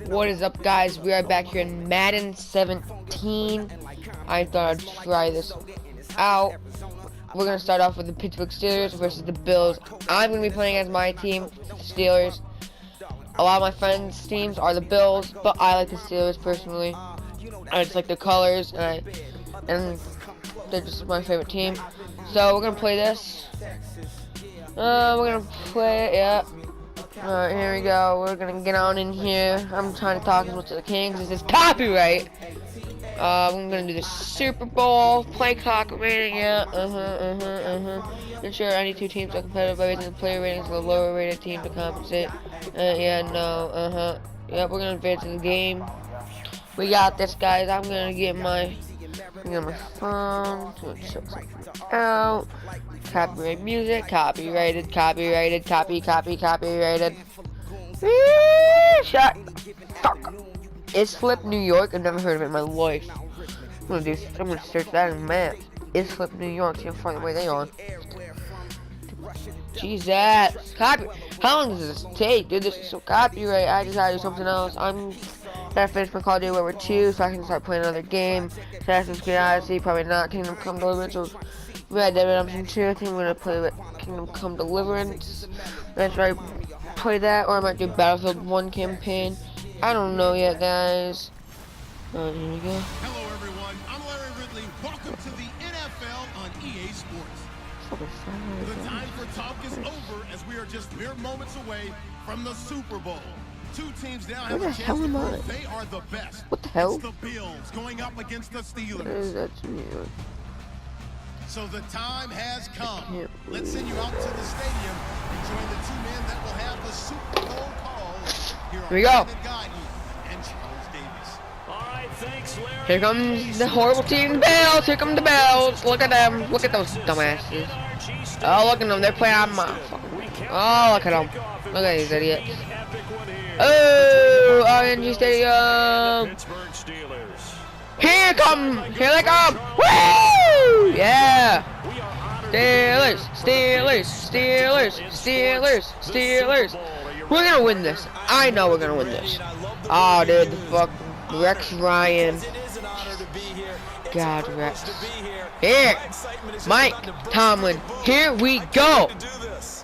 What is up, guys? We are back here in Madden 17. I thought I'd try this out. We're going to start off with the Pittsburgh Steelers versus the Bills. I'm going to be playing as my team, the Steelers. A lot of my friends' teams are the Bills, but I like the Steelers personally. I just like their colors, and they're just my favorite team. So we're going to play this. We're going to play, yeah. Alright, here we go. We're gonna get on in here. I'm trying to talk as much as I can because this is copyright. I'm gonna do the Super Bowl play clock rating. Yeah, ensure any two teams are competitive by raising the player ratings of the lower rated team to compensate. Yeah, no, Yep, we're gonna advance in the game. We got this, guys. I'm gonna get my phone to check something out. Copyright music, copyrighted, copyrated. Shut. Fuck. Is Flip New York? I've never heard of it in my life. I'm gonna search that in maps. Is Flip New York? See how far away they are. Jesus. How long does this take? Dude, this is so copyright. I just gotta do something else. I'm gonna finish my Call of Duty World War II so I can start playing another game. Assassin's Creed Odyssey, probably not. Kingdom Come Deliverance or Red Dead Redemption 2. I think I'm gonna play Kingdom Come Deliverance. That's right. Play that, or I might do Battlefield 1 campaign. I don't know yet, guys. Here we go. Hello, everyone. I'm Larry Ridley. Welcome to the NFL on EA Sports. The time for talk is over as we are just mere moments away from the Super Bowl. Two teams now have a chance to prove they are the best. What the hell? It's the Bills going up against the Steelers. What is that to me? So the time has come. Let's send you out to the stadium and join the two men that will have the Super Bowl calls. Here we go. And Charles Davis. All right, thanks, Larry. Here comes the horrible team, Bills. Here come the Bills. Look at them. Look at those dumbasses. Oh, look at them. They're playing on my fucking. Oh, look at them. Look at these idiots. Oh, RNG Stadium. Here they come. Woo! Yeah. Steelers. We're gonna win this. I know we're gonna win this. Oh, dude, the fuck, Rex Ryan. God, Rex. Here, Mike Tomlin. Here we go.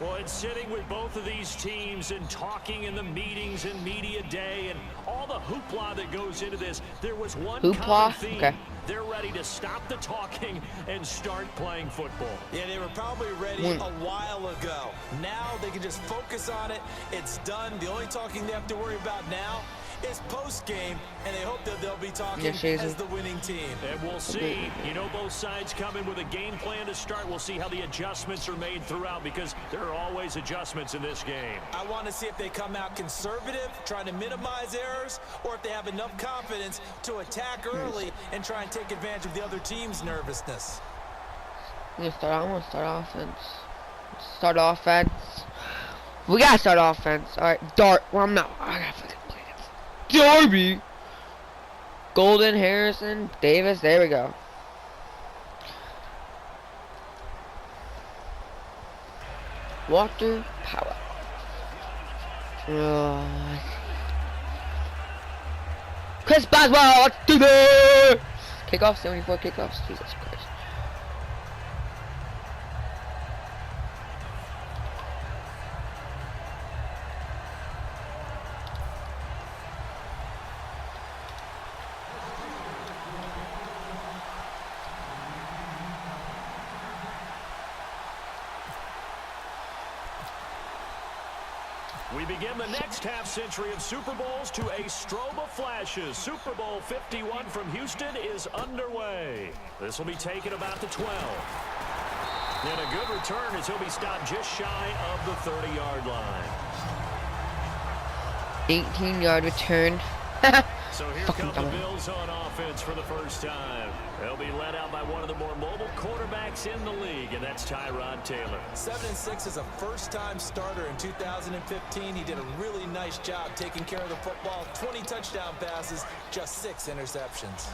Well, it's sitting with both of these teams and talking in the meetings and media day and all the hoopla that goes into this. There was one common theme. Okay. They're ready to stop the talking and start playing football. Yeah, they were probably ready a while ago. Now they can just focus on it. It's done. The only talking they have to worry about now is post-game, and they hope that they'll be talking as the winning team. And we'll see. You know, both sides come in with a game plan to start. We'll see how the adjustments are made throughout because there are always adjustments in this game. I want to see if they come out conservative, trying to minimize errors, or if they have enough confidence to attack early and try and take advantage of the other team's nervousness. I want to start offense. Start offense. We gotta start offense. Alright, Dart. Well, I'm not. I gotta fucking play this. Darby. Golden, Harrison, Davis. There we go. Walter Power. Chris Boswell. Let's do this. Kickoff. 74 kickoffs. Jesus Christ. We begin the next half-century of Super Bowls to a strobe of flashes. Super Bowl 51 from Houston is underway. This will be taken about the 12. And a good return as he'll be stopped just shy of the 30-yard line. 18-yard return. So here come the Bills on offense for the first time. They'll be led out by one of the more mobile quarterbacks in the league, and that's Tyrod Taylor. 7-6 as a first-time starter in 2015. He did a really nice job taking care of the football. 20 touchdown passes, just 6 interceptions.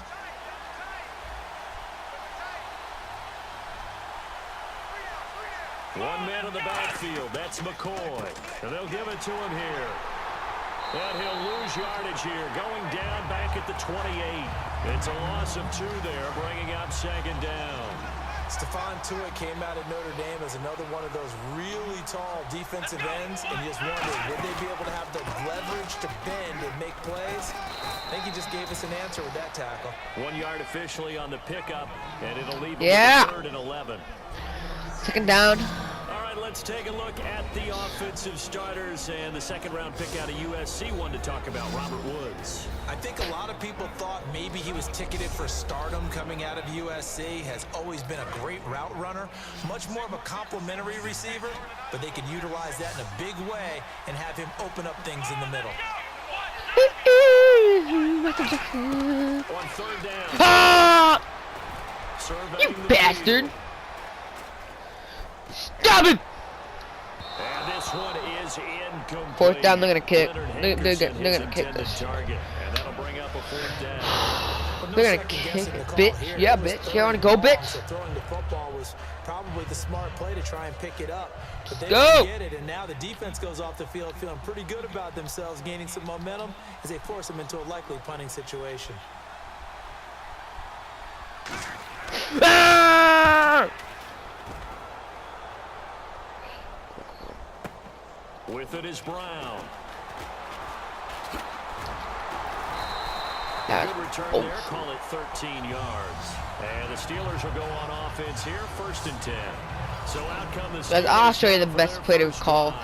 One man in the backfield, that's McCoy. And they'll give it to him here. And he'll lose yardage here, going down back at the 28. It's a loss of 2 there, bringing up 2nd down. Stephon Tuitt came out of Notre Dame as another one of those really tall defensive ends, and you just wondered, would they be able to have the leverage to bend and make plays? I think he just gave us an answer with that tackle. 1 yard officially on the pickup, and it'll leave with 3rd and 11. 2nd down. All right, let's take a look at the offensive starters and the 2nd-round pick out of USC. One to talk about, Robert Woods. I think a lot of people thought maybe he was ticketed for stardom coming out of USC. Has always been a great route runner, much more of a complimentary receiver, but they can utilize that in a big way and have him open up things in the middle. On 3rd down. Ah! You bastard! Stop it! And this one is incomplete. 4th down, they're gonna kick. They're gonna kick this. Target, and that'll bring up a 4th down. They're gonna kick it, bitch. Yeah, bitch. You wanna go, bitch? So throwing the football was probably the smart play to try and pick it up. But they go! didn't get it, and now the defense goes off the field feeling pretty good about themselves, gaining some momentum as they force them into a likely punting situation. Ah! With it is Brown. Good return there, call it 13 yards. And the Steelers will go on offense here, 1st and 10. So out come the Steelers. I'll show you the best play to call.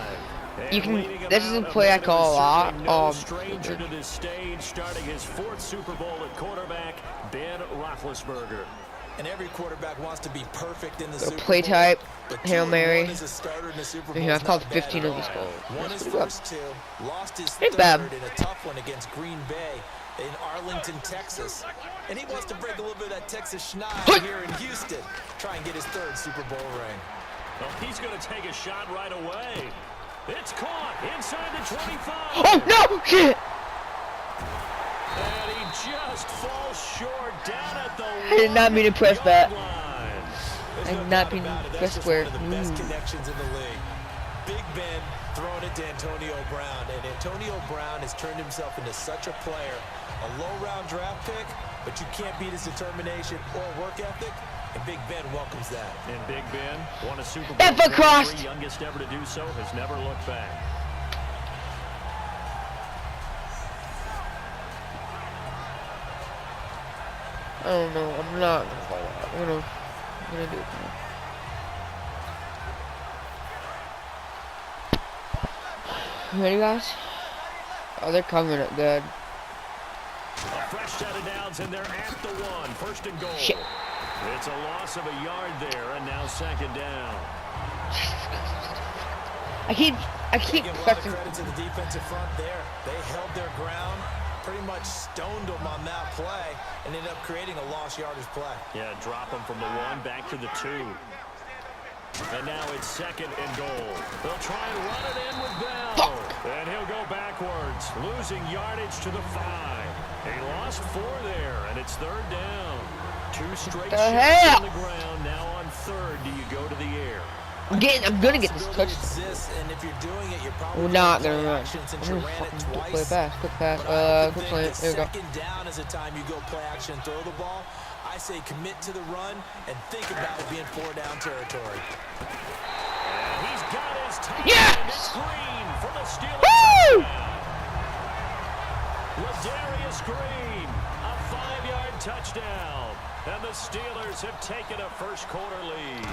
You can. This is a play I call a lot. Stranger to this stage, starting his 4th Super Bowl at quarterback, Ben Roethlisberger. And every quarterback wants to be perfect in the Super Bowl. Play type, Hail Mary. I've called 15 of these goals. Won his first 2, lost his 3rd in a tough one against Green Bay in Arlington, Texas. And he wants to break a little bit of that Texas schneid here in Houston. Try and get his 3rd Super Bowl ring. Well, he's going to take a shot right away. It's caught inside the 25. Oh, no! Shit! And he just falls short down at the I did not mean to press that. line. I did not mean to press square. One of the best connections in the league. Big Ben throwing it to Antonio Brown, and Antonio Brown has turned himself into such a player. A low-round draft pick, but you can't beat his determination or work ethic, and Big Ben welcomes that. And Big Ben won a Super Bowl. Ever crossed. Youngest ever to do so, has never looked back. I don't know. I'm not gonna call that. I'm gonna do it now. Ready, guys? Oh, they're covering it good. A fresh set of downs, and they're at the 1. 1st and goal. Shit. It's a loss of a yard there, and now 2nd down. I keep Give a lot of pressing. credit to the defensive front there. They held their ground, pretty much stoned them on that play, and ended up creating a lost yardage play. Yeah, drop them from the 1 back to the 2. And now it's 2nd and goal. They'll try and run it in with Bell. And he'll go backwards, losing yardage to the 5. He lost 4 there, and it's 3rd down. 2 straight shots on the ground. Now on 3rd, do you go to the air? I'm gonna get this touchdown. Exists, and if you're doing it, you're probably We're not gonna play run. action I'm since you gonna ran it fucking twice. play pass, quick pass, But I quick think play. that There we go. 2nd down is the time you go play action, throw the ball. I say commit to the run and think about it being 4-down territory. And he's got his time. Yes! It's Green for the Steelers. Woo! Ladarius Green, a 5-yard touchdown. And the Steelers have taken a 1st quarter lead.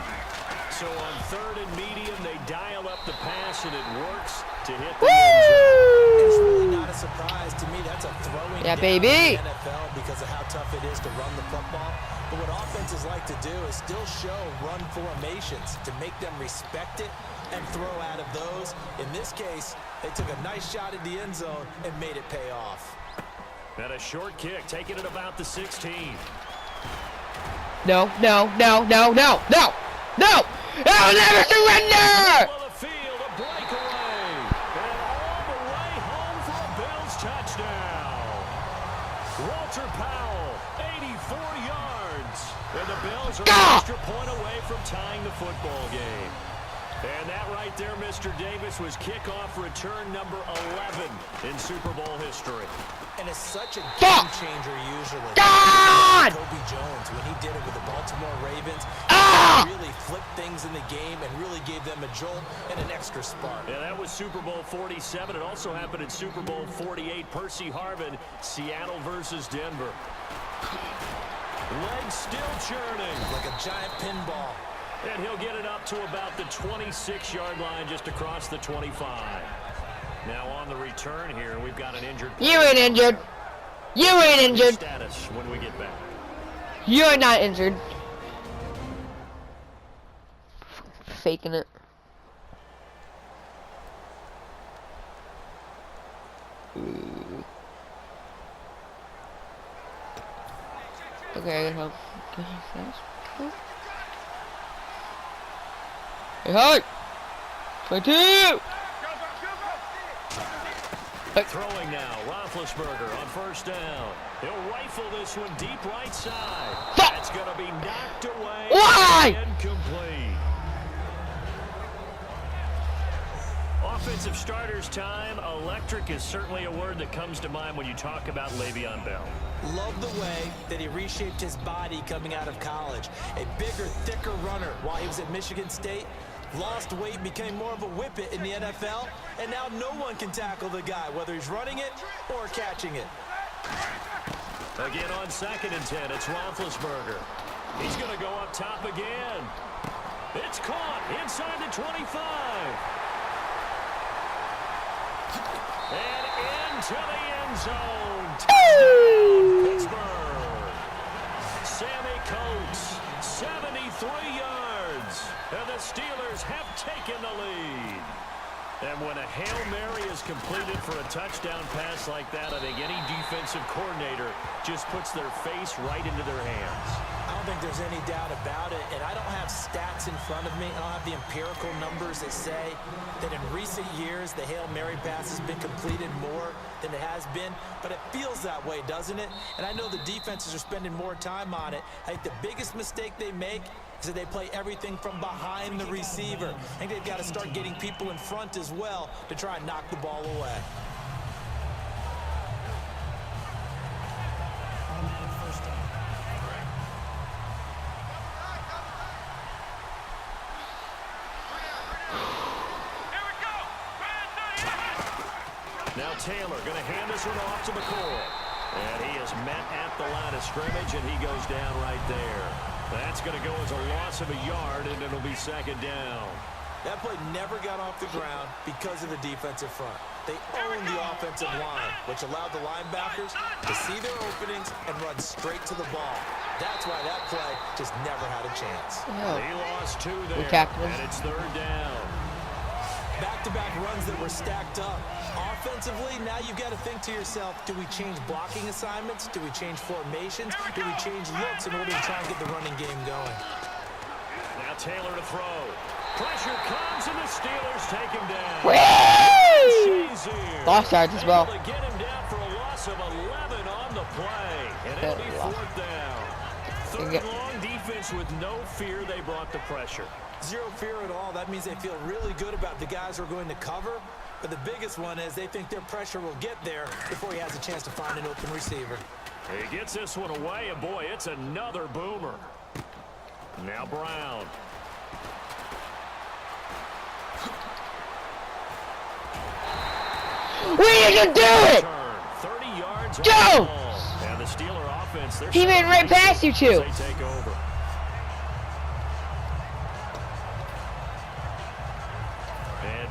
So on 3rd and medium, they dial up the pass, and it works to hit the end zone. It's really not a surprise to me. That's a throwing down baby. in the NFL because of how tough it is to run the football. But what offenses like to do is still show run formations to make them respect it and throw out of those. In this case, they took a nice shot at the end zone and made it pay off. And a short kick, taking it about the 16. No, no, no, no, no, no, no! I'll never surrender! Middle of the field, a breakaway. And all the way home for a Bills touchdown. Walter Powell, 84 yards. And the Bills are an extra point away from tying the football game. And that right there, Mr. Davis, was kickoff return number 11 in Super Bowl history. And it's such a game changer usually. God! Kobe Jones, when he did it with the Baltimore Ravens, really flipped things in the game and really gave them a jolt and an extra spark. Yeah, that was Super Bowl 47. It also happened in Super Bowl 48. Percy Harvin, Seattle versus Denver. Legs still churning. Like a giant pinball. And he'll get it up to about the 26-yard line, just across the 25. Now on the return here, we've got an injured player. You ain't injured. You ain't injured. Status when we get back. You're not injured. Faking it. Okay, I can help. Hey, hi! 22! Throwing now, Roethlisberger on first down. He'll rifle this one deep right side. That's going to be knocked away. Why? Incomplete. Offensive starters time. Electric is certainly a word that comes to mind when you talk about Le'Veon Bell. Love the way that he reshaped his body coming out of college. A bigger, thicker runner while he was at Michigan State. Lost weight, became more of a whippet in the NFL, and now no one can tackle the guy, whether he's running it or catching it. Again on 2nd and 10, it's Roethlisberger. He's going to go up top again. It's caught inside the 25. And into the end zone. Touchdown, Pittsburgh. Sammy Coates, 73 yards. And the Steelers have taken the lead. And when a Hail Mary is completed for a touchdown pass like that, I think any defensive coordinator just puts their face right into their hands. I don't think there's any doubt about it, and I don't have stats in front of me. I don't have the empirical numbers that say that in recent years the Hail Mary pass has been completed more than it has been, but it feels that way, doesn't it? And I know the defenses are spending more time on it. I think the biggest mistake they make is that they play everything from behind the receiver. I think they've got to start getting people in front as well to try and knock the ball away. Now Taylor going to hand this one off to McCoy. And he is met at the line of scrimmage, and he goes down right there. That's going to go as a loss of a yard, and it'll be 2nd down. That play never got off the ground because of the defensive front. They owned the offensive line, which allowed the linebackers to see their openings and run straight to the ball. That's why that play just never had a chance. Yeah. He lost 2 there, and it's 3rd down. Back-to-back runs that were stacked up. Offensively, now you've got to think to yourself, do we change blocking assignments? Do we change formations? Do we change looks in order to try and get the running game going? Now Taylor to throw. Pressure comes, and the Steelers take him down. Lost yards as well. Able to get him down for a loss of 11 on the play, and it'll be 4th down. 3rd long defense with no fear. They brought the pressure. Zero fear at all. That means they feel really good about the guys who are going to cover. But the biggest one is they think their pressure will get there before he has a chance to find an open receiver. He gets this one away, and boy, it's another boomer. Now Brown. We can do it! 30 yards. Go! And the Steeler offense, he ran right past you two. They take over.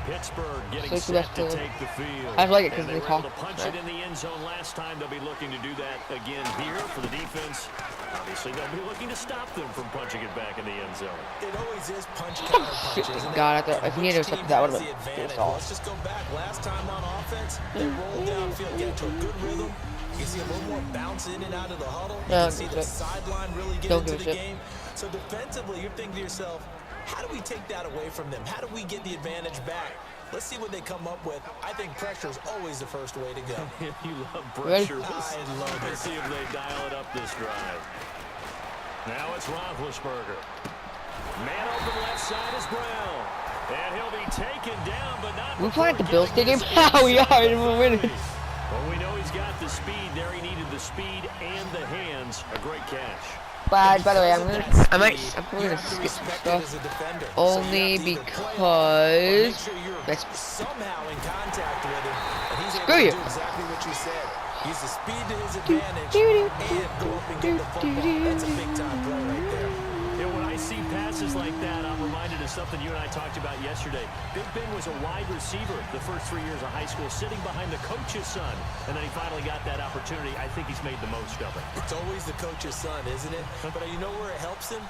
Pittsburgh getting set to take the field. I like it because they they were able talk. to punch it in the end zone last time. They'll be looking to do that again here for the defense. Obviously, they'll be looking to stop them from punching it back in the end zone. It always is punch-counter punches. God, if he had intercepted that, would have been Let's just go back. Last time on offense, they rolled downfield, get into a good rhythm. You see a little more bounce in and out of the huddle. You can see the sideline really get into the game. So defensively, you're thinking to yourself, how do we take that away from them? How do we get the advantage back? Let's see what they come up with. I think pressure is always the first way to go. You love pressure. I love it. Let's see if they dial it up this drive. Now it's Roethlisberger. Man open left side is Brown. And he'll be taken down, but not. We're playing at the Bills Stadium. How we are, and we're winning. Well, we know he's got the speed there. He needed the speed and the hands. A great catch. By the way, I'm probably gonna skip some stuff only because that's somehow in contact with him, and he's screw able you. to do exactly what you said. Use the speed to his advantage and go up and get the football. That's a big time play right there. Yeah, when I see passes like that, I'm reminded of something you and I talked about yesterday. Big Ben was a wide receiver the first 3 years of high school, sitting behind the coach's son, and then he finally got that opportunity. I think he's made the most of it. It's always the coach's son, isn't it? But you know where it helps him?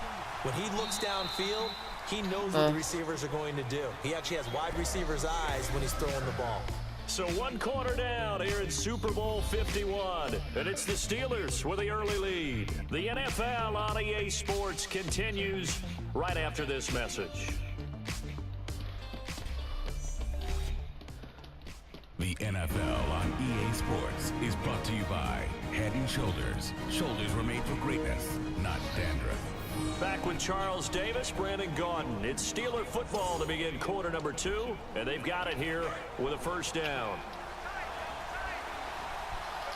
When he looks downfield, he knows what the receivers are going to do. He actually has wide receivers' eyes when he's throwing the ball. So 1 quarter down here in Super Bowl 51, and it's the Steelers with the early lead. The NFL on EA Sports continues right after this message. The NFL on EA Sports is brought to you by Head & Shoulders. Shoulders were made for greatness, not dandruff. Back with Charles Davis, Brandon Gaudin. It's Steeler football to begin quarter number 2, and they've got it here with a first down.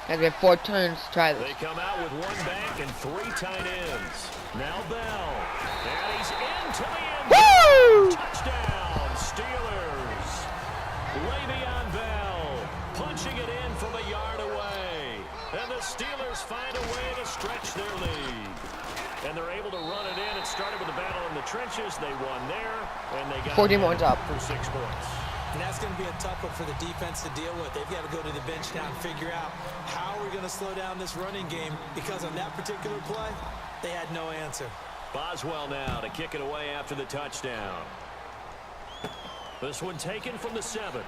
And we have 4 turns to try this. They come out with 1 back and 3 tight ends. Now Bell, and he's into the end zone. Touchdown, Steelers. Le'Veon Bell punching it in from a yard away. And the Steelers find a way to stretch their lead. And they're able to run it in. It started with a battle in the trenches. They won there, and they got 14 points up for 6 points. And that's going to be a tough one for the defense to deal with. They've got to go to the bench now and figure out how we're going to slow down this running game, because on that particular play, they had no answer. Boswell now to kick it away after the touchdown. This one taken from the 7.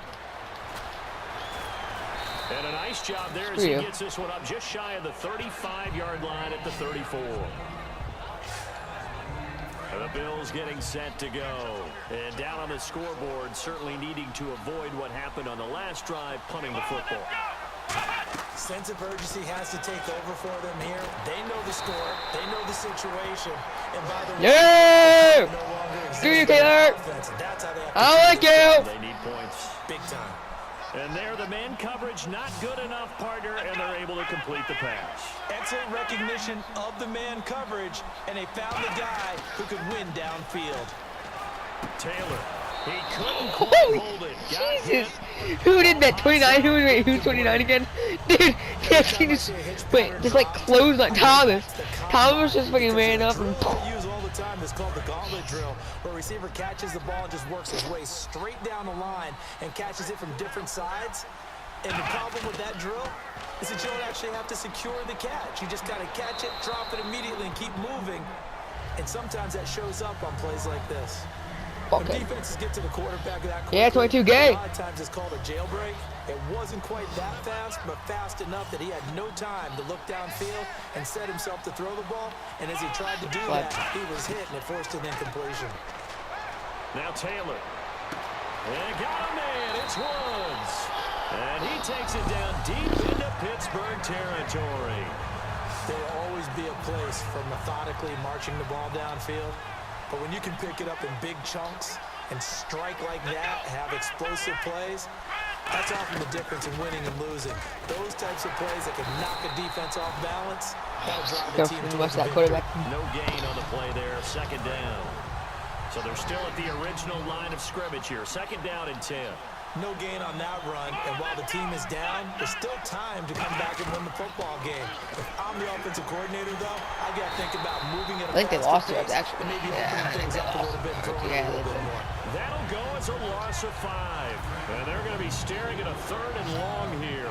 And a nice job there as he gets this one up just shy of the 35-yard line at the 34. And the Bills getting set to go. And down on the scoreboard, certainly needing to avoid what happened on the last drive, punting the football. Sense of urgency has to take over for them here. They know the score. They know the situation. And by the way, no longer screw you, Taylor. That's how they have to I like you. They need points. Big time. And there, the man coverage not good enough, partner, and they're able to complete the pass. Excellent recognition of the man coverage, and they found the guy who could win downfield. Taylor, he couldn't quite hold it. Jesus! Who did that? 29? Who's 29 again? Dude, just like closed on Thomas. Thomas just fucking ran up and time is called the gauntlet drill, where a receiver catches the ball and just works his way straight down the line and catches it from different sides. And the problem with that drill is that you don't actually have to secure the catch. You just kind of catch it, drop it immediately, and keep moving. And sometimes that shows up on plays like this. When defenses get to the quarterback of that quickly, yeah, 22 gay. A lot of times it's called a jailbreak. It wasn't quite that fast, but fast enough that he had no time to look downfield and set himself to throw the ball. And as he tried to do that, he was hit, and it forced an incompletion. Now Taylor. And got a man. It's Woods. And he takes it down deep into Pittsburgh territory. There will always be a place for methodically marching the ball downfield. But when you can pick it up in big chunks and strike like that, have explosive plays, that's often the difference in winning and losing. Those types of plays that can knock a defense off balance, that'll drive the team towards the victory. No gain on the play there, 2nd down. So they're still at the original line of scrimmage here, 2nd down and 10. No gain on that run, and while the team is down, there's still time to come back and win the football game. If I'm the offensive coordinator, though, I got to think about moving it. I think they lost it, actually. Maybe opening things up a little bit and throwing a little bit more. That'll go as a loss of 5. And they're going to be staring at a 3rd and long here.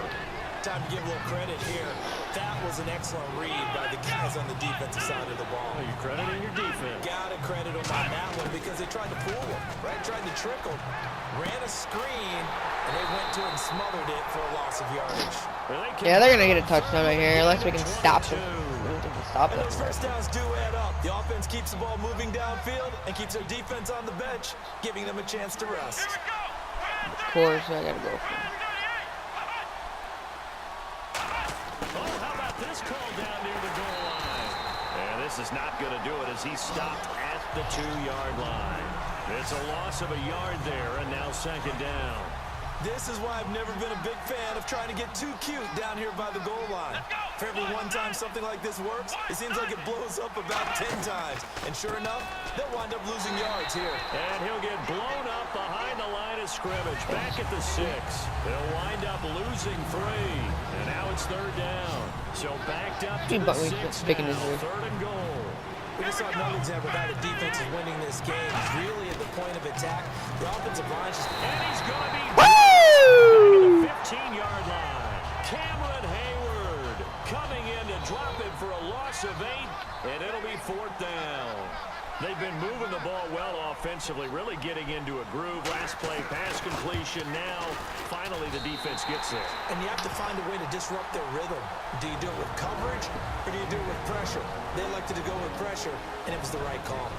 Time to give a little credit here. That was an excellent read by the guys on the defensive side of the ball. Oh, you're crediting your defense. Gotta credit them on that one because they tried to fool them, right? Tried to trick them. Ran a screen, and they went to it and smothered it for a loss of yardage. Yeah, they're going to get a touchdown right here unless we can stop them. And those first downs do add up. The offense keeps the ball moving downfield and keeps their defense on the bench, giving them a chance to rest. Of course, I got to go for it. Oh, how about this call down near the goal line? And this is not going to do it as he's stopped at the 2-yard line. It's a loss of a yard there, and now second down. This is why I've never been a big fan of trying to get too cute down here by the goal line. For every one time something like this works, it seems like it blows up about 10 times. And sure enough, they'll wind up losing yards here. And he'll get blown up behind the line of scrimmage, back at the 6. They'll wind up losing 3. And now it's third down. So backed up to the 6 now, third and goal. We just saw another example of how the defense is winning this game. He's really at the point of attack. The offensive line just... And he's going to be back at the 15-yard line. Cameron Hayward coming in to drop it for a loss of 8, and it'll be fourth down. They've been moving the ball well offensively, really getting into a groove. Last play, pass completion. Now, finally, the defense gets there. And you have to find a way to disrupt their rhythm. Do you do it with coverage, or do you do it with pressure? They elected to go with pressure, and it was the right call.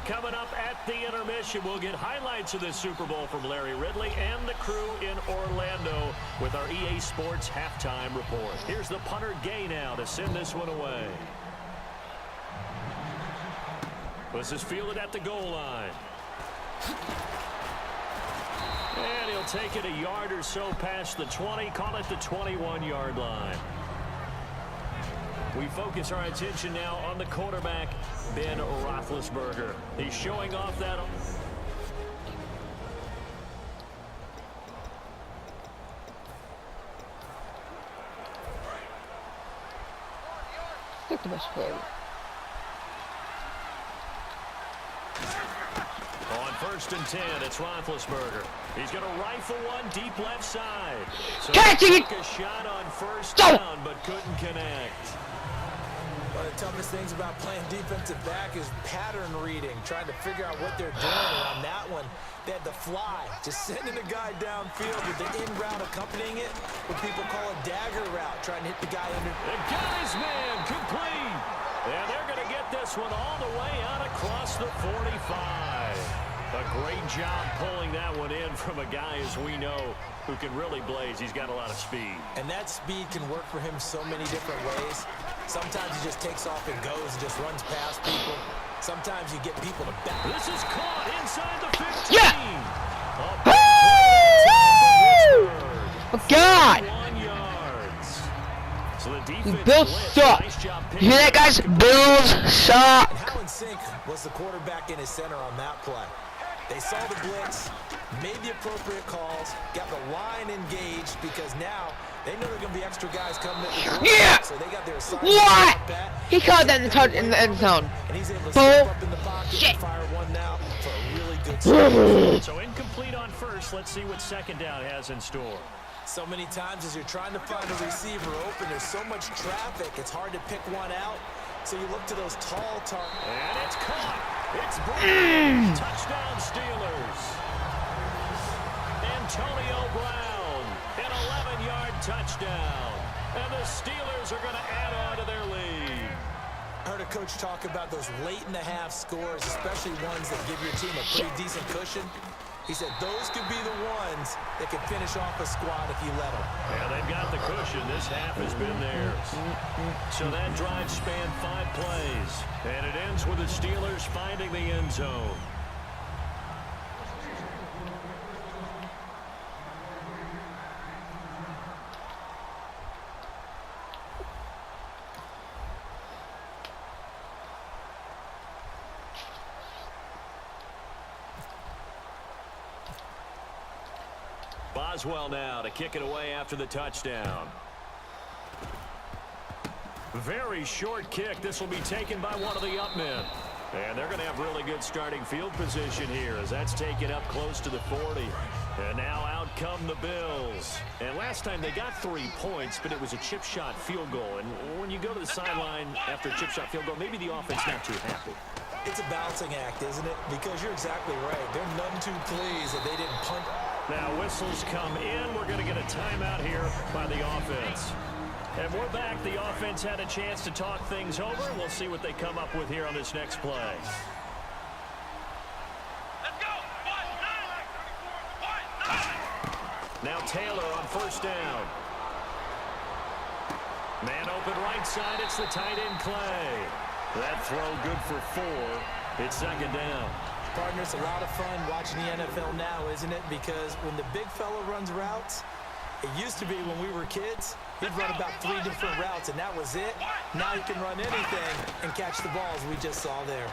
Coming up at the intermission, we'll get highlights of the Super Bowl from Larry Ridley and the crew in Orlando with our EA Sports halftime report. Here's the punter Gay now to send this one away. This is fielded at the goal line. And he'll take it a yard or so past the 20, call it the 21-yard line. We focus our attention now on the quarterback, Ben Roethlisberger. He's showing off that. Pick the best player. On first and 10, it's Roethlisberger. He's going to rifle one deep left side. So he took a shot on first down, but couldn't connect. One of the toughest things about playing defensive back is pattern reading, trying to figure out what they're doing. And on that one, they had the fly, just sending a guy downfield with the in route accompanying it, what people call a dagger route, trying to hit the guy under. They got his man complete. And they're going to get this one all the way out across the 45. A great job pulling that one in from a guy, as we know, who can really blaze. He's got a lot of speed. And that speed can work for him so many different ways. Sometimes he just takes off and goes and just runs past people. Sometimes you get people to back. This is caught inside the 15. Yeah! Oh, God! 1 yards. So the defense Bills suck. Nice job You hear that, guys? Bills suck. And how in sync was the quarterback in his center on that play? They saw the blitz, made the appropriate calls, got the line engaged, because now they know there are going to be extra guys coming in the Yeah! so they got their assignment. What? He caught that in the end zone. And he's able to step up in the pocket and fire one now for a really good start. So incomplete on first. Let's see what second down has in store. So many times as you're trying to find a receiver open, there's so much traffic, it's hard to pick one out. So you look to those tall targets. And it's caught. It's Brown. Touchdown Steelers. Antonio Brown, an 11-yard touchdown. And the Steelers are going to add on to their lead. I heard a coach talk about those late-in-the-half scores, especially ones that give your team a pretty decent cushion. He said those could be the ones that can finish off a squad if you let them. Yeah, they've got the cushion. This half has been theirs. So that drive spanned 5 plays. And it ends with the Steelers finding the end zone. Boswell now to kick it away after the touchdown. Very short kick. This will be taken by one of the up men. And they're going to have really good starting field position here as that's taken up close to the 40. And now out come the Bills. And last time they got 3 points, but it was a chip shot field goal. And when you go to the sideline after a chip shot field goal, maybe the offense not too happy. It's a balancing act, isn't it? Because you're exactly right. They're none too pleased that they didn't punt. Now whistles come in. We're going to get a timeout here by the offense. And we're back. The offense had a chance to talk things over. We'll see what they come up with here on this next play. Let's go. Now Taylor on first down. Man open right side. It's the tight end Clay. That throw good for 4. It's second down. Partner, it's a lot of fun watching the NFL now, isn't it? Because when the big fella runs routes, it used to be when we were kids, he'd run about 3 different routes, and that was it. Now he can run anything and catch the ball, as we just saw there.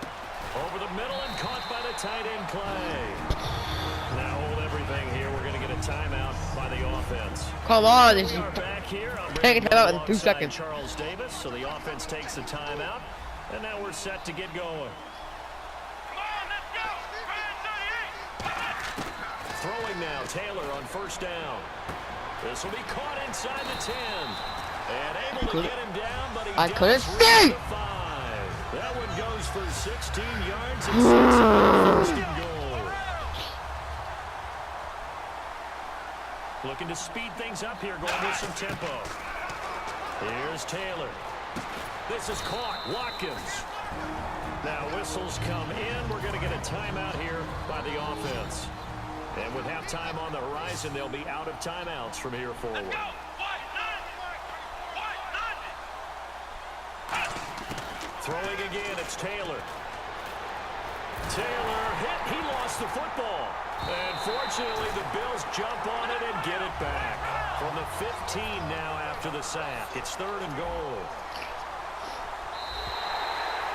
Over the middle and caught by the tight end Clay. Now hold everything here. We're going to get a timeout by the offense. Come on, this is Back here. take a timeout in 2 seconds. Charles Davis, so the offense takes the timeout, and now we're set to get going. Throwing now, Taylor on first down. This will be caught inside the 10. And able to get him down, but I couldn't see. 5. That one goes for 16 yards and 6 first and goal. Looking to speed things up here, going with some tempo. Here's Taylor. This is caught. Watkins. Now whistles come in. We're going to get a timeout here by the offense. And with halftime on the horizon, they'll be out of timeouts from here forward. Throwing again, it's Taylor. Taylor hit. He lost the football. And fortunately, the Bills jump on it and get it back. From the 15 now after the sack. It's 3rd and goal.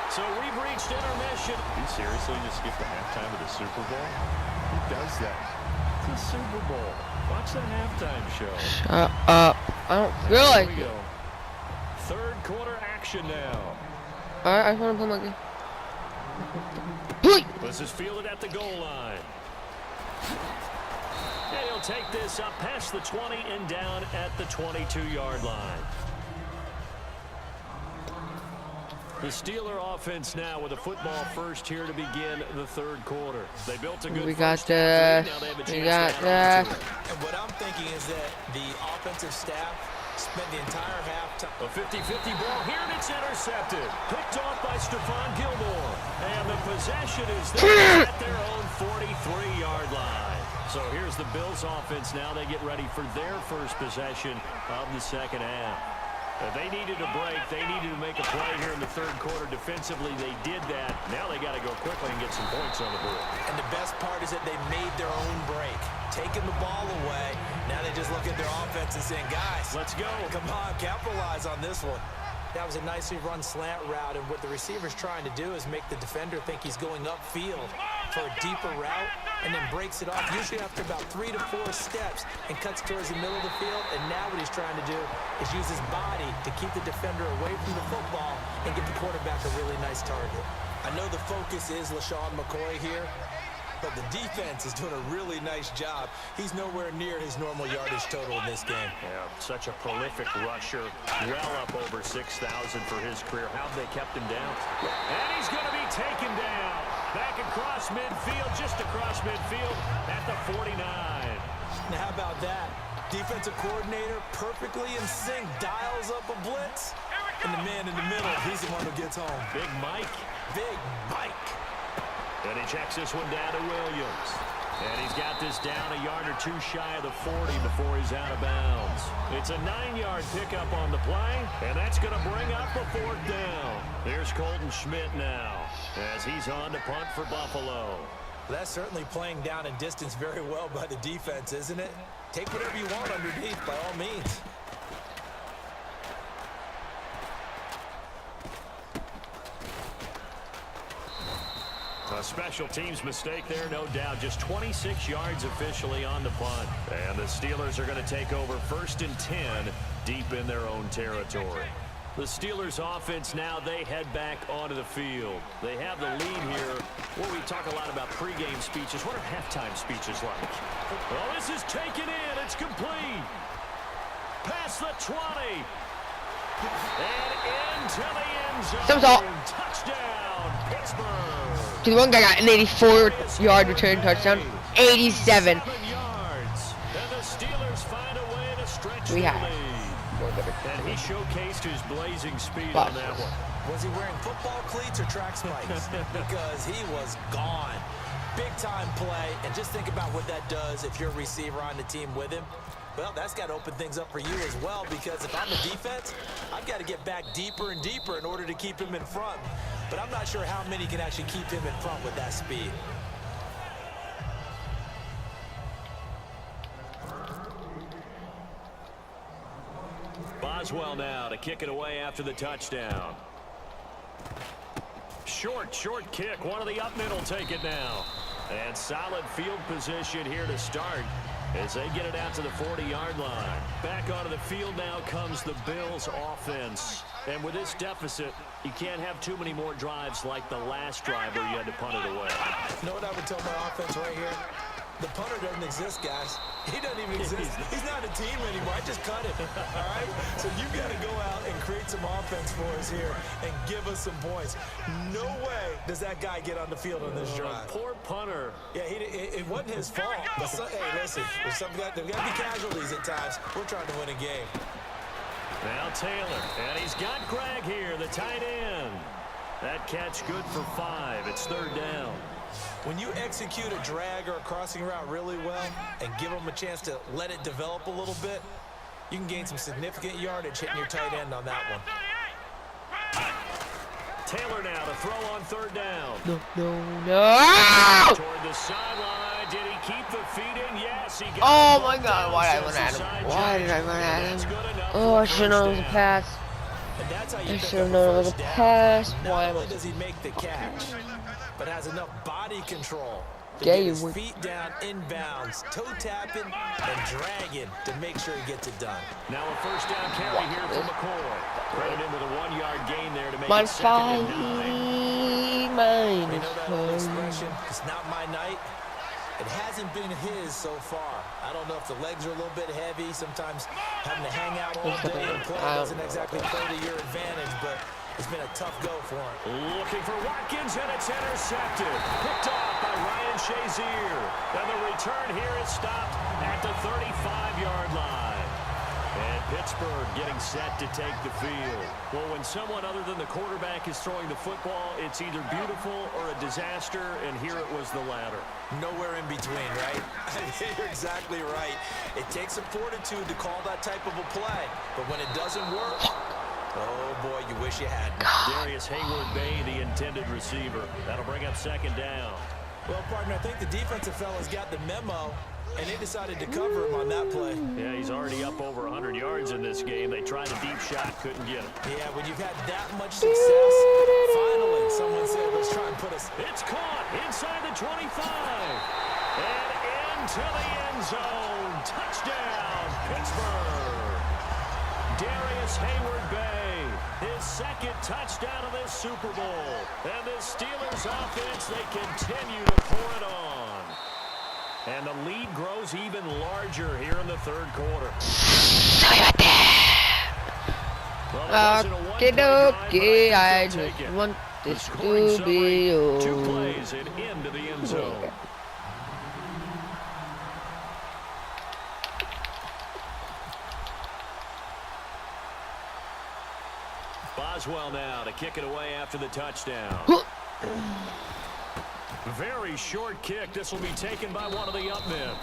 So we've reached intermission. You seriously just skip the halftime of the Super Bowl? Who does that? It's the Super Bowl. Watch the halftime show. Shut up. I don't feel like Here we it. go. 3rd quarter action now. Alright, I just want to play my game. This is fielded at the goal line. And he'll take this up past the 20 and down at the 22-yard line. The Steeler offense now with a football first here to begin the 3rd quarter. They built a good We got first half lead. Now they have a this. We chance got to add on to this. it. And what I'm thinking is that the offensive staff spent the entire halftime. A 50-50 ball here, and it's intercepted. Picked off by Stephon Gilmore. And the possession is there at their own 43-yard line. So here's the Bills offense now. They get ready for their first possession of the second half. They needed a break. They needed to make a play here in the 3rd quarter. Defensively, they did that. Now they got to go quickly and get some points on the board. And the best part is that they made their own break. Taking the ball away. Now they just look at their offense and saying, guys, let's go. Come on, capitalize on this one. That was a nicely run slant route, and what the receiver's trying to do is make the defender think he's going upfield for a deeper route, and then breaks it off, usually after about 3 to 4 steps, and cuts towards the middle of the field. And now what he's trying to do is use his body to keep the defender away from the football and give the quarterback a really nice target. I know the focus is LaShawn McCoy here, but the defense is doing a really nice job. He's nowhere near his normal yardage total in this game. Yeah, such a prolific rusher, well up over 6,000 for his career. How've they kept him down? And he's going to be taken down. Back across midfield, just across midfield at the 49. Now how about that? Defensive coordinator perfectly in sync, dials up a blitz, and the man in the middle, he's the one who gets home. Big Mike. Big Mike. And he checks this one down to Williams. And he's got this down a yard or 2 shy of the 40 before he's out of bounds. It's a 9-yard pickup on the play, and that's going to bring up a 4th down. There's Colton Schmidt now as he's on to punt for Buffalo. That's certainly playing down and distance very well by the defense, isn't it? Take whatever you want underneath, by all means. A special teams mistake there, no doubt. Just 26 yards officially on the punt. And the Steelers are going to take over 1st and 10 deep in their own territory. The Steelers offense now, they head back onto the field. They have the lead here. Well, we talk a lot about pregame speeches. What are halftime speeches like? Oh, this is taken in. It's complete. Past the 20. And into the end zone. Touchdown, Pittsburgh. The one guy got an 84-yard return touchdown. 87. yards. And the Steelers find a way to stretch We the have. lead. And he showcased his blazing speed on that one. Was he wearing football cleats or track spikes? Because he was gone. Big-time play, and just think about what that does if you're a receiver on the team with him. Well, that's got to open things up for you as well, because if I'm a defense, I've got to get back deeper and deeper in order to keep him in front. But I'm not sure how many can actually keep him in front with that speed. Boswell now to kick it away after the touchdown. Short kick. One of the up mid will take it now. And solid field position here to start as they get it out to the 40-yard line. Back onto the field now comes the Bills offense. And with this deficit, you can't have too many more drives like the last drive where you had to punt it away. You know what I would tell my offense right here? The punter doesn't exist, guys. He doesn't even exist. He's not a team anymore. I just cut him, all right? So you've got to go out and create some offense for us here and give us some points. No way does that guy get on the field on this drive. Poor punter. Yeah, it wasn't his fault. But hey, listen, there's got to be casualties at times. We're trying to win a game. Now Taylor, and he's got Greg here, the tight end. That catch good for 5. It's 3rd down. When you execute a drag or a crossing route really well and give them a chance to let it develop a little bit, you can gain some significant yardage hitting your tight end on that one. Taylor now to throw on 3rd down. No! Toward the sideline. Did he keep the feet in? Yes, he got it. Oh my God, why did I run at him? Why did I run at him? Oh, I should have known it was a pass. I should have known it was a pass. Why Not only does he make the catch, but has enough body control to Yeah, get you his would. feet down inbounds, toe tapping and dragging to make sure he gets it done. Now a 1st down carry here for McCoy. Credit him with a 1-yard gain there to make My it 2nd and 9. You know that old expression, it's not my night? It hasn't been his so far. I don't know if the legs are a little bit heavy. Sometimes having to hang out all day and play doesn't exactly play to your advantage, but it's been a tough go for him. Looking for Watkins, and it's intercepted. Picked off by Ryan Shazier. And the return here is stopped at the 35-yard line. And Pittsburgh getting set to take the field. Well, when someone other than the quarterback is throwing the football, it's either beautiful or a disaster, and here it was the latter. Nowhere in between, right? You're exactly right. It takes some fortitude to call that type of a play, but when it doesn't work, oh boy, you wish you had. Darius Hayward-Bay, the intended receiver. That'll bring up 2nd down. Well, partner, I think the defensive fella's got the memo, and they decided to cover him on that play. Yeah, he's already up over 100 yards in this game. They tried a deep shot, couldn't get it. Yeah, when you've had that much success, finally someone said, let's try and put us. It's caught inside the 25 and into the end zone. Touchdown, Pittsburgh. Darius Hayward-Bay, his 2nd touchdown of this Super Bowl. And the Steelers offense, they continue to pour it on. And the lead grows even larger here in the 3rd quarter. Okay, I just want this to be over. 2 plays and into the end zone. Boswell now to kick it away after the touchdown. Very short kick. This will be taken by one of the up men.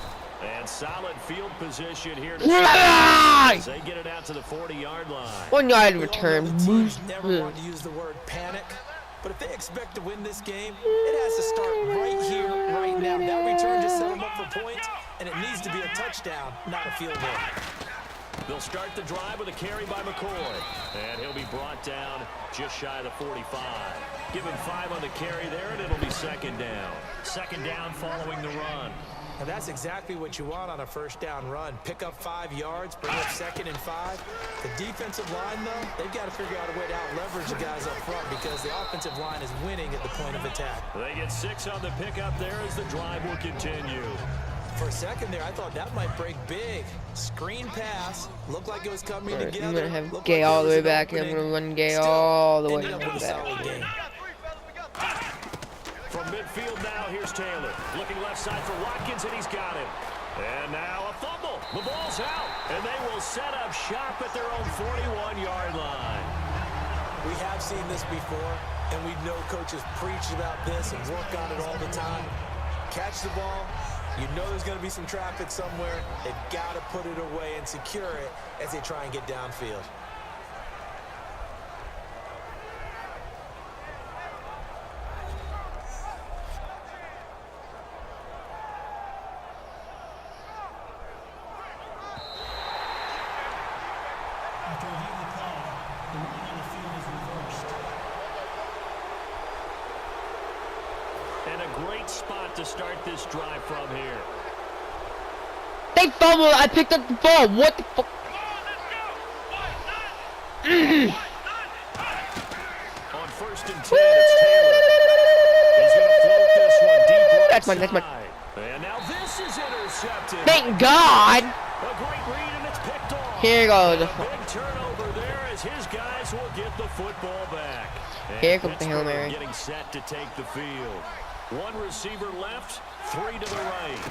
And solid field position here to as they get it out to the 40-yard line. 1-yard return. Never want to use the word panic, but if they expect to win this game, it has to start right here, right now. That return just set them up for points, and it needs to be a touchdown, not a field goal. They'll start the drive with a carry by McCoy. And he'll be brought down just shy of the 45. Give him 5 on the carry there, and it'll be 2nd down. 2nd down following the run. And that's exactly what you want on a 1st down run. Pick up 5 yards, bring up 2nd and 5. The defensive line, though, they've got to figure out a way to out-leverage the guys up front because the offensive line is winning at the point of attack. They get 6 on the pickup there as the drive will continue. For a second there, I thought that might break big. Screen pass. Looked like it was coming together. I'm going to have Gay all the way back. I'm going to run Gay all the way back. From midfield now, here's Taylor. Looking left side for Watkins, and he's got it. And now a fumble. The ball's out, and they will set up shop at their own 41-yard line. We have seen this before, and we know coaches preach about this and work on it all the time. catch the ball. You know there's going to be some traffic somewhere. They've got to put it away and secure it as they try and get downfield. And a great spot to start this drive from here. They fumbled. I picked up the ball. What the fuck? On 1st and 10, it's Taylor. He's going to float this one deep right That's mine. That's mine. side. And now this is intercepted. Thank God. A great read, and it's picked off. Here goes. A big turnover there as his guys will get the football back. And Here comes the Hail Pittsburgh Mary. getting set to take the field. One receiver left, 3 to the right.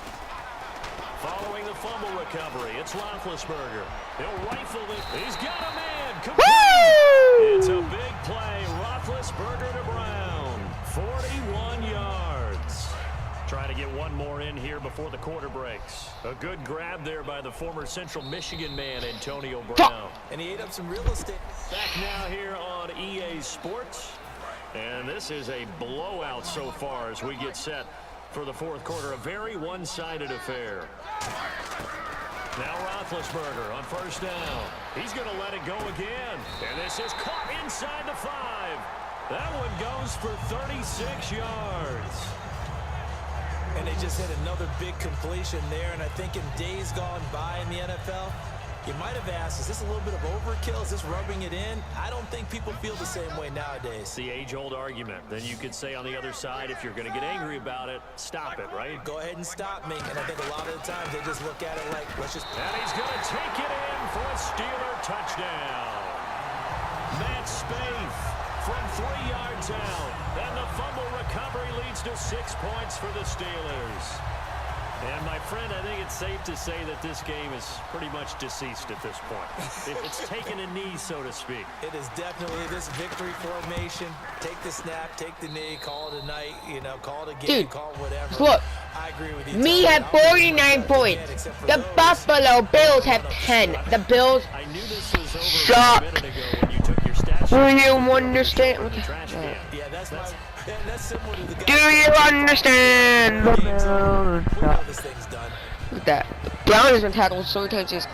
Following the fumble recovery, it's Roethlisberger. He'll rifle it. He's got a man. Complete. Woo! It's a big play. Roethlisberger to Brown. 41 yards. Trying to get one more in here before the quarter breaks. A good grab there by the former Central Michigan man, Antonio Brown. And he ate up some real estate. Back now here on EA Sports. And this is a blowout so far as we get set for the fourth quarter. A very one-sided affair. Now Roethlisberger on 1st down. He's going to let it go again. And this is caught inside the 5. That one goes for 36 yards. And they just hit another big completion there. And I think in days gone by in the NFL, you might have asked, is this a little bit of overkill? Is this rubbing it in? I don't think people feel the same way nowadays. It's the age-old argument. Then you could say on the other side, if you're going to get angry about it, stop it, right? Go ahead and stop me. And I think a lot of the times they just look at it like, let's just... And he's going to take it in for a Steeler touchdown. Matt Spaeth from 3 yards out. And the fumble recovery leads to 6 points for the Steelers. And my friend, I think it's safe to say that this game is pretty much deceased at this point. It's taken a knee, so to speak. It is definitely this victory formation. Take the snap, take the knee, call it a night, you know, call it a game, Dude, call it whatever. look. I agree with you. Me have 49 points. The Buffalo Bills have 10. The Bills I knew this was over suck. a minute ago when you took your stats. Do you understand? Yeah, that's similar to the guy. Do you understand? The We Bills know suck. this thing's done. Look at that. Brown has been tackled so many times. His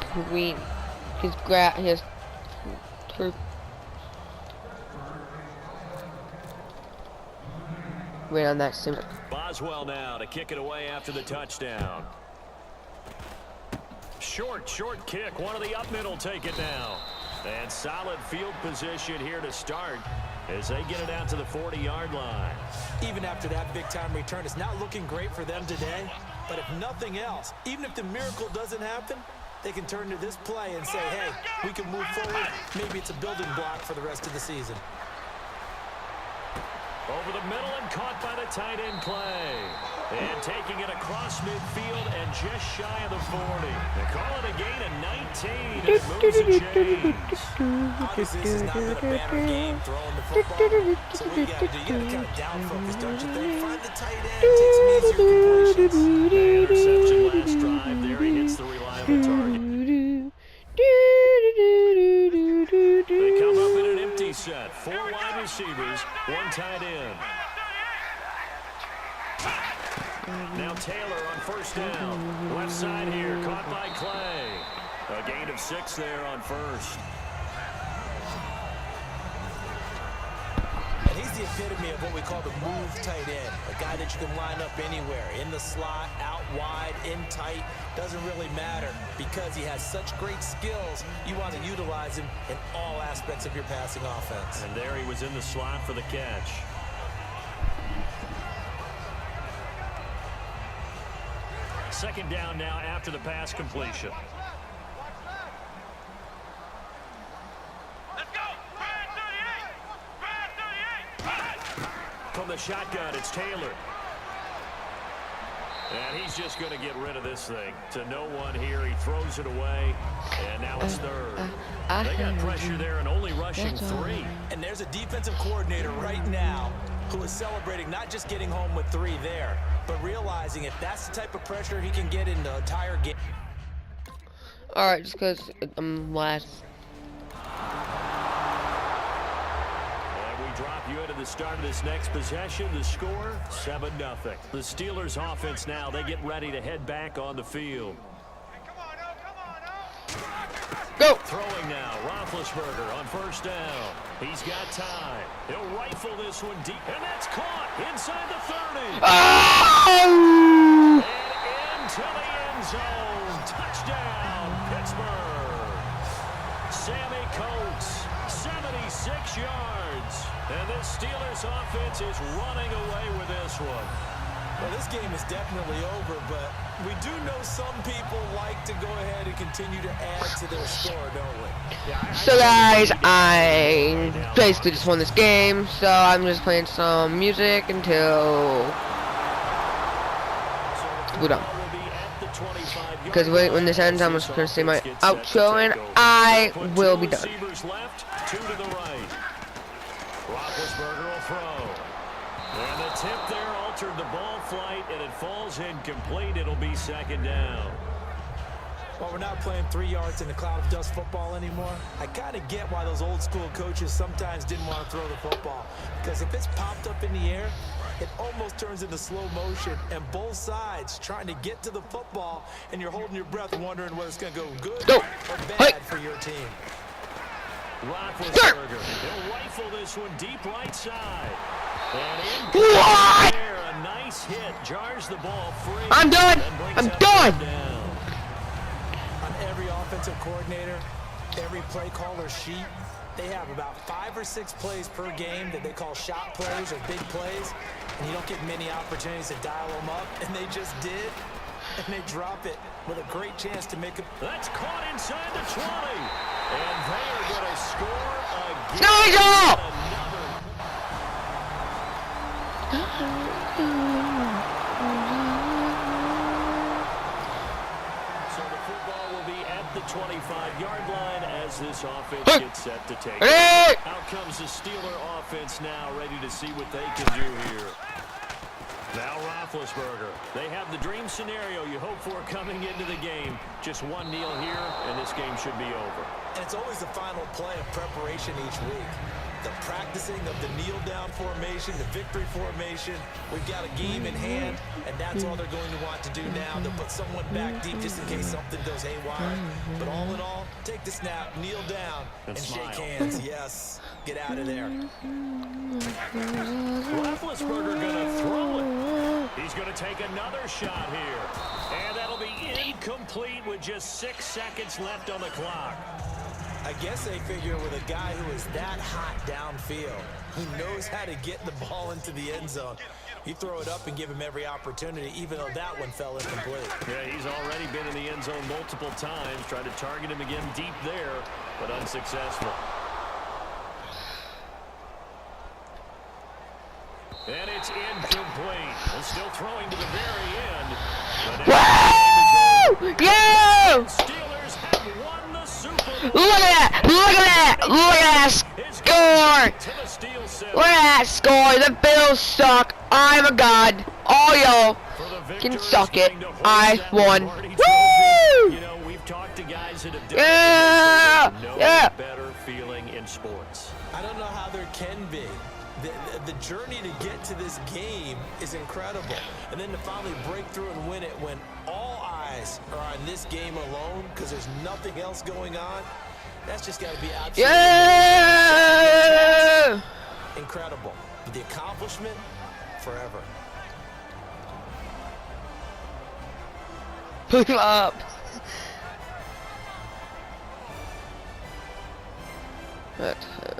turf. Right on that sim. Boswell now to kick it away after the touchdown. Short kick. One of the up middle take it now. And solid field position here to start as they get it out to the 40-yard line. Even after that big-time return, it's not looking great for them today. But if nothing else, even if the miracle doesn't happen, they can turn to this play and say, hey, we can move forward. Maybe it's a building block for the rest of the season. Over the middle and caught by the tight end Clay. And taking it across midfield and just shy of the 40. They call it a gain of 19 and it moves the chains. Obviously, this has not been a banner game throwing the football. So what you got to do, you got to kind of down focus, don't you think? Find the tight end, take some easier completions. The interception last drive. There he hits the reliable target. They come up in an empty set. 4 wide receivers, 1 tight end. Now Taylor on 1st down. Left side here, caught by Clay. A gain of 6 there on 1st. And he's the epitome of what we call the move tight end. A guy that you can line up anywhere. In the slot, out wide, in tight. Doesn't really matter because he has such great skills. You want to utilize him in all aspects of your passing offense. And there he was in the slot for the catch. Second down now after the pass completion. From the shotgun, it's Taylor. And he's just going to get rid of this thing. To no one here, he throws it away, and now it's 3rd. They got pressure there and only rushing 3. And there's a defensive coordinator right now who is celebrating not just getting home with 3 there, but realizing if that's the type of pressure he can get in the entire game. Alright, just because I'm last. And we drop you into the start of this next possession. The score, 7-0. The Steelers offense now, they get ready to head back on the field. Go! Throwing now, Roethlisberger on first down. He's got time. He'll rifle this one deep, and that's caught inside the 30. Oh! And into the end zone. Touchdown, Pittsburgh. Sammy Coates, 76 yards. And this Steelers offense is running away with this one. Well, this game is definitely over, but we do know some people like to go ahead and continue to add to their score, don't we? So guys, I basically just won this game, so I'm just playing some music until we're done. Because when this ends, I'm just going to say my outro, and I will be done. Left, 2 to the right. Roethlisberger will throw. And the tip there altered the ball flight, and it falls incomplete. It'll be second down. Well, we're not playing 3 yards in a cloud of dust football anymore. I kind of get why those old school coaches sometimes didn't want to throw the football. Because if it's popped up in the air, it almost turns into slow motion, and both sides trying to get to the football, and you're holding your breath wondering whether it's going to go good or bad for your team. Roethlisberger, he'll rifle this one deep right side. And in there, a nice hit, jars the ball free. I'm done! I'm done! On every offensive coordinator, every play caller sheet, they have about 5 or 6 plays per game that they call shot plays or big plays, and you don't get many opportunities to dial them up, and they just did, and they drop it with a great chance to make a... That's caught inside the 20, and they are going to score again. Nigel! So the football will be at the 25-yard line as this offense gets set to take. Out comes the Steeler offense now, ready to see what they can do here. Now Roethlisberger. They have the dream scenario you hope for coming into the game. Just one kneel here, and this game should be over. And it's always the final play of preparation each week. The practicing of the kneel-down formation, the victory formation. We've got a game in hand, and that's all they're going to want to do now. They'll put someone back deep just in case something goes haywire. But all in all, take the snap, kneel down, and shake hands. Yes, get out of there. Roethlisberger going to throw it. He's going to take another shot here. And that'll be incomplete with just 6 seconds left on the clock. I guess they figure with a guy who is that hot downfield, who knows how to get the ball into the end zone, you throw it up and give him every opportunity, even though that one fell incomplete. Yeah, he's already been in the end zone multiple times, trying to target him again deep there, but unsuccessful. And it's incomplete. Well, still throwing to the very end. Woo! Yeah! Steelers have won the Super Bowl. Look at that! Look at that! Look at that score! Look at that score! The Bills suck. I'm a god. All y'all can suck it. I won. Woo! You know, we've talked to guys that have done yeah! better feeling in sports. I don't know how there can be. The journey to get to this game is incredible. And then to finally break through and win it when all eyes are on this game alone because there's nothing else going on, that's just got to be absolutely incredible. But the accomplishment, forever. Pull up. That hurt.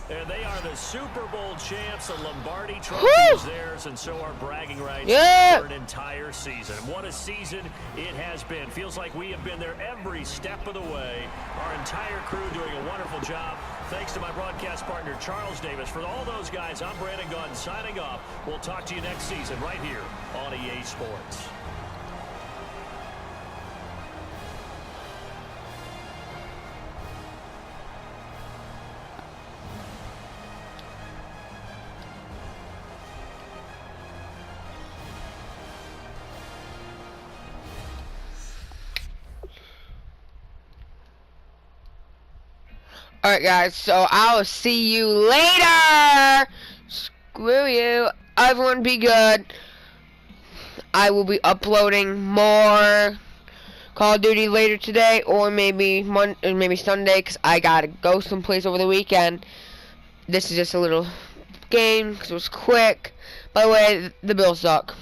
And they are the Super Bowl champs. The Lombardi Trophy is theirs, and so are bragging rights for an entire season. What a season it has been. Feels like we have been there every step of the way. Our entire crew doing a wonderful job. Thanks to my broadcast partner, Charles Davis. For all those guys, I'm Brandon Gaudin signing off. We'll talk to you next season right here on EA Sports. Alright, guys, so I'll see you later. Screw you. Everyone be good. I will be uploading more Call of Duty later today, or maybe Sunday, because I gotta go someplace over the weekend. This is just a little game, because it was quick. By the way, the Bills suck.